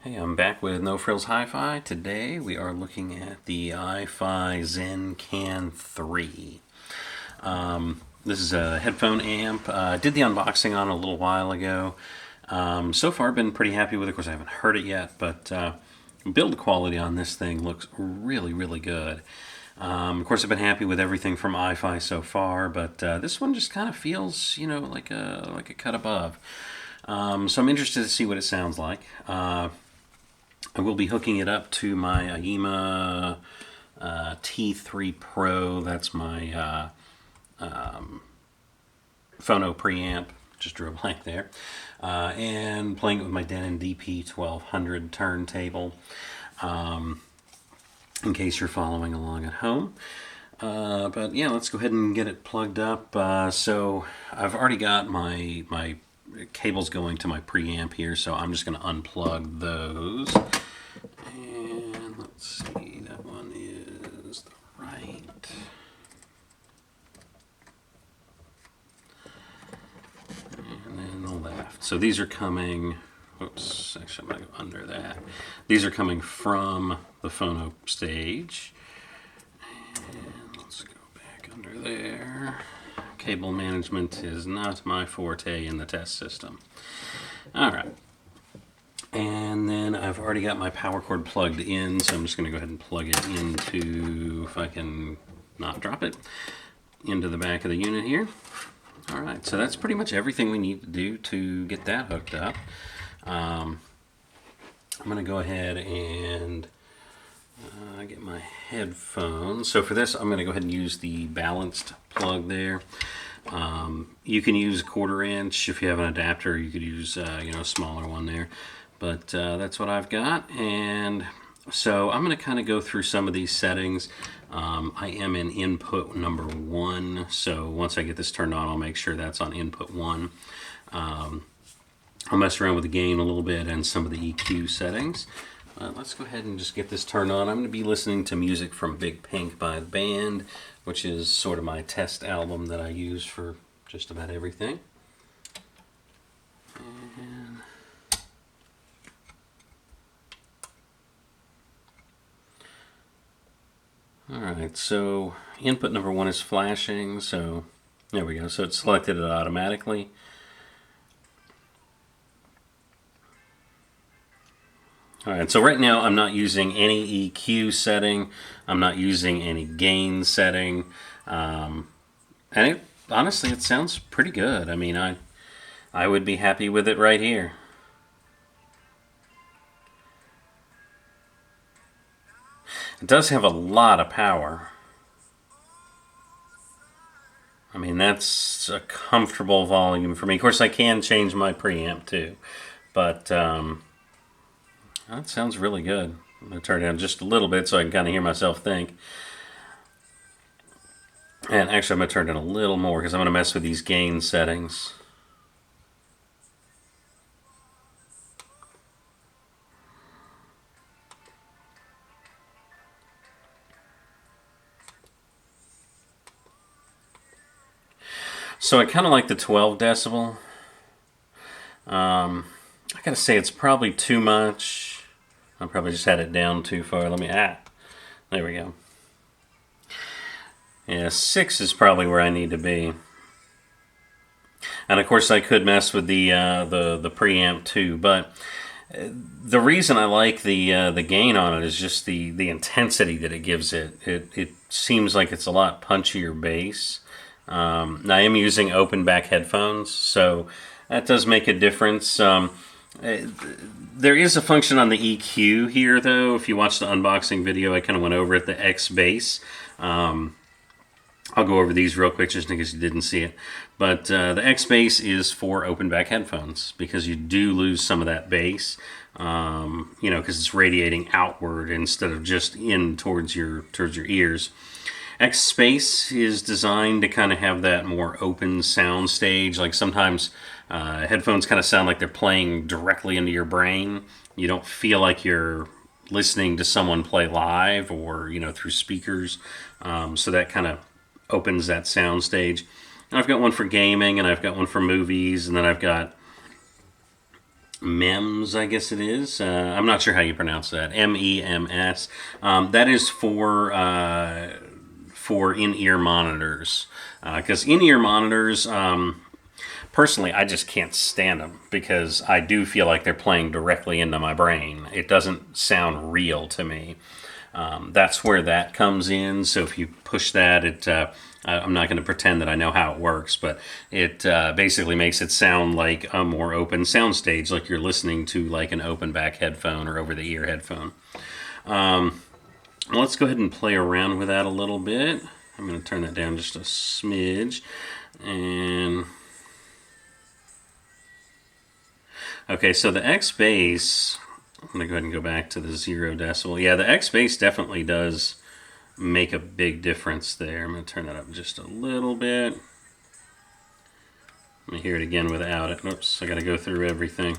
Hey, I'm back with No Frills Hi-Fi. Today we are looking at the iFi ZEN CAN 3. This is a headphone amp. Did the unboxing on a little while ago. So far been pretty happy with it. Of course I haven't heard it yet, but build quality on this thing looks really, really good. Of course I've been happy with everything from iFi so far, but this one just kind of feels, like a cut above. So I'm interested to see what it sounds like. I will be hooking it up to my IEMA T3 Pro. That's my phono preamp. Just drew a blank there. And playing it with my Denon DP 1200 turntable. In case you're following along at home. But yeah, let's go ahead and get it plugged up. So I've already got my cables going to my preamp here, so I'm just going to unplug those. And let's see, that one is the right. And then the left. So these are coming, oops, actually I'm going to go under that. These are coming from the phono stage. And let's go back under there. Cable management is not my forte in the test system. All right. And then I've already got my power cord plugged in, so I'm just going to go ahead and plug it into, if I can not drop it, into the back of the unit here. All right, so that's pretty much everything we need to do to get that hooked up. I'm going to go ahead and get my headphones. So for this, I'm going to go ahead and use the balanced plug there. You can use a 1/4 inch. If you have an adapter, you could use a smaller one there. But that's what I've got. And so I'm going to kind of go through some of these settings. I am in input number 1. So once I get this turned on, I'll make sure that's on input 1. I'll mess around with the gain a little bit and some of the EQ settings. Let's go ahead and just get this turned on. I'm going to be listening to music from Big Pink by the band, which is sort of my test album that I use for just about everything. And alright, so input number 1 is flashing, so there we go. So it selected it automatically. Alright, so right now I'm not using any EQ setting. I'm not using any gain setting. And honestly, it sounds pretty good. I mean, I would be happy with it right here. It does have a lot of power. I mean, that's a comfortable volume for me. Of course, I can change my preamp too, but that sounds really good. I'm going to turn it down just a little bit so I can kind of hear myself think. And actually, I'm going to turn it a little more because I'm going to mess with these gain settings. So I kind of like the 12 decibel. I gotta say it's probably too much. I probably just had it down too far. There we go. Yeah, 6 is probably where I need to be. And of course I could mess with the preamp too, but the reason I like the gain on it is just the intensity that it gives it. It seems like it's a lot punchier bass. I am using open back headphones, so that does make a difference. There is a function on the EQ here, though. If you watch the unboxing video, I kind of went over it, the X bass. I'll go over these real quick just in case you didn't see it. But the X bass is for open back headphones because you do lose some of that bass, because it's radiating outward instead of just in towards your ears. X Space is designed to kind of have that more open sound stage. Like sometimes headphones kind of sound like they're playing directly into your brain. You don't feel like you're listening to someone play live or through speakers. So that kind of opens that sound stage. And I've got one for gaming, and I've got one for movies, and then I've got MEMS, I guess it is. I'm not sure how you pronounce that. MEMS. That is for in-ear monitors. Because in-ear monitors, personally, I just can't stand them because I do feel like they're playing directly into my brain. It doesn't sound real to me. That's where that comes in. So if you push that, I'm not going to pretend that I know how it works, but it basically makes it sound like a more open soundstage, like you're listening to like an open back headphone or over the ear headphone. Let's go ahead and play around with that a little bit. I'm going to turn that down just a smidge. And okay, so the X bass, I'm going to go ahead and go back to the 0 decibel. Yeah, the X bass definitely does make a big difference there. I'm going to turn that up just a little bit. Let me hear it again without it. Oops, I got to go through everything.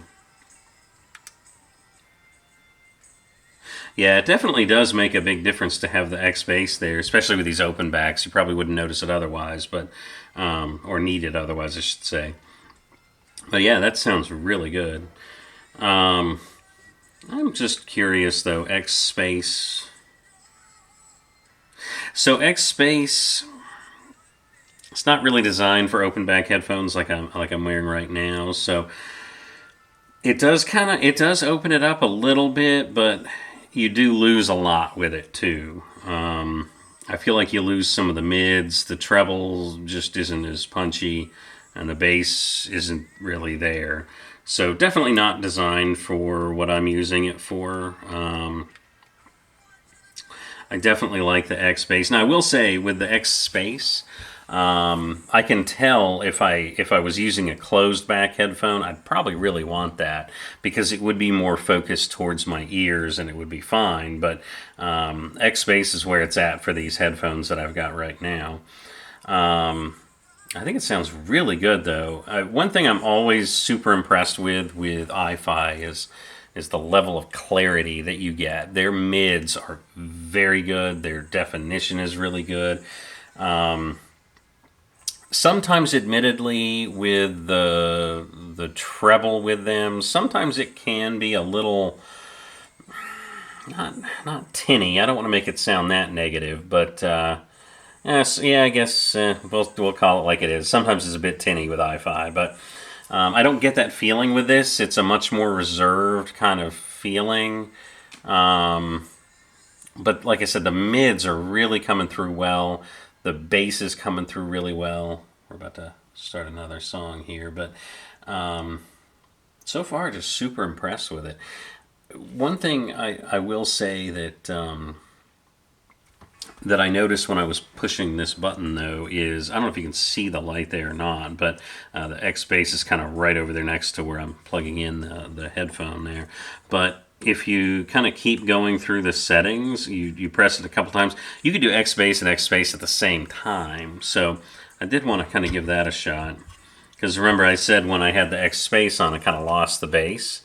Yeah, it definitely does make a big difference to have the X bass there, especially with these open backs. You probably wouldn't notice it otherwise, but or need it otherwise, I should say. But yeah, that sounds really good. I'm just curious though, X space. So X space, it's not really designed for open back headphones like I'm wearing right now. So it does open it up a little bit, but you do lose a lot with it too. I feel like you lose some of the mids. The treble just isn't as punchy, and the bass isn't really there. So definitely not designed for what I'm using it for. I definitely like the X bass. Now I will say with the X space, I can tell if I was using a closed back headphone, I'd probably really want that because it would be more focused towards my ears and it would be fine. But X bass is where it's at for these headphones that I've got right now. I think it sounds really good though. One thing I'm always super impressed with iFi is the level of clarity that you get. Their mids are very good. Their definition is really good. Sometimes, admittedly, with the treble with them, sometimes it can be a little not tinny. I don't want to make it sound that negative, but yes, yeah, I guess we'll call it like it is. Sometimes it's a bit tinny with iFi, but I don't get that feeling with this. It's a much more reserved kind of feeling. But like I said, the mids are really coming through well. The bass is coming through really well. We're about to start another song here, but so far just super impressed with it. One thing I will say that that I noticed when I was pushing this button though is, I don't know if you can see the light there or not, but the X bass is kind of right over there next to where I'm plugging in the headphone there. But if you kind of keep going through the settings, you press it a couple times, you could do X bass and X bass at the same time. So I did want to kind of give that a shot. Because remember I said when I had the X bass on, I kind of lost the bass.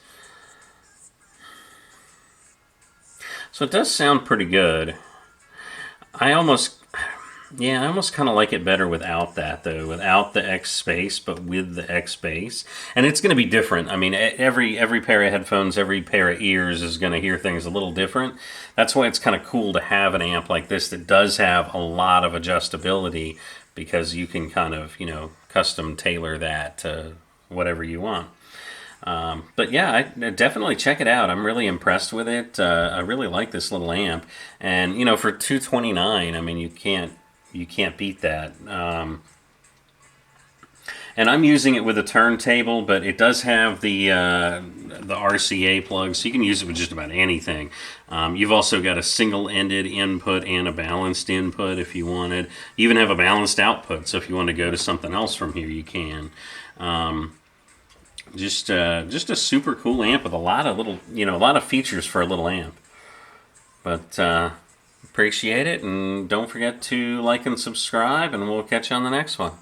So it does sound pretty good. I almost kind of like it better without that though, without the X space, but with the X bass. And it's going to be different. I mean, every pair of headphones, every pair of ears is going to hear things a little different. That's why it's kind of cool to have an amp like this that does have a lot of adjustability, because you can kind of, custom tailor that to whatever you want. But yeah, I definitely check it out. I'm really impressed with it. I really like this little amp, and for $229, I mean, you can't beat that. And I'm using it with a turntable, but it does have the RCA plug, so you can use it with just about anything. You've also got a single-ended input and a balanced input if you wanted. You even have a balanced output, so if you want to go to something else from here, you can. Just a super cool amp with a lot of features for a little amp. But appreciate it, and don't forget to like and subscribe, and we'll catch you on the next one.